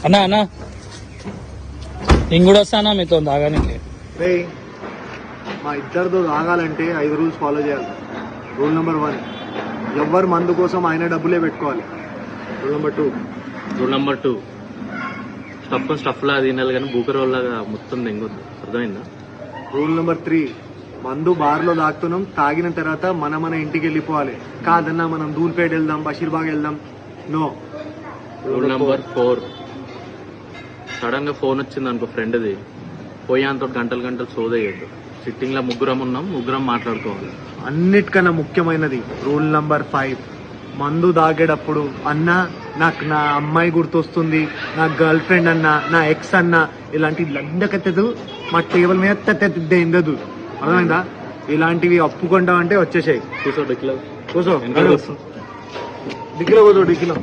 అన్నా అన్నా నేను కూడా వస్తానా మీతో తాగానికి. రేయ్, మా ఇద్దరితో తాగాలంటే 5 రూల్స్ ఫాలో చేయాలి. రూల్ నెంబర్ 1, ఎవ్వరు మందు కోసం ఆయన డబ్బులే పెట్టుకోవాలి. రూల్ నెంబర్ 2 స్టఫ్ లా తినాలి కానీ బూకర్ లాగా మొత్తం తెంగొద్దు. అర్థమైందా? రూల్ నెంబర్ 3, మందు బార్లో తాగుతున్నాం, తాగిన తర్వాత మన ఇంటికి వెళ్ళిపోవాలి. కాదన్నా మనం దూల్పేట వెళ్దాం, బషీర్బాగ్ వెళ్దాం. నో. రూల్ నెంబర్ 4 సడన్ గా ఫోన్ వచ్చింది అనుకో ఫ్రెండ్ది, పోయాంతో గంటలు సోదయ్యద్దు. సిట్టింగ్ లో ముగ్గురం మాట్లాడుకోవాలి. అన్నిటికన్నా ముఖ్యమైనది రూల్ నెంబర్ 5, మందు తాగేటప్పుడు అన్నా నాకు నా అమ్మాయి గుర్తొస్తుంది, నా గర్ల్ ఫ్రెండ్ అన్నా, నా ఎక్స్ అన్నా, ఇలాంటి లండకత్తదు మా టేబుల్ మీద ఎందదు. అర్థమైందా? ఇలాంటివి ఒప్పుకుంటామంటే వచ్చేసాయి. కూర్చో డిక్లో కూర్చో వెనకాల కూర్చో. డిగ్గిలో కూర్చో డిగ్గిలో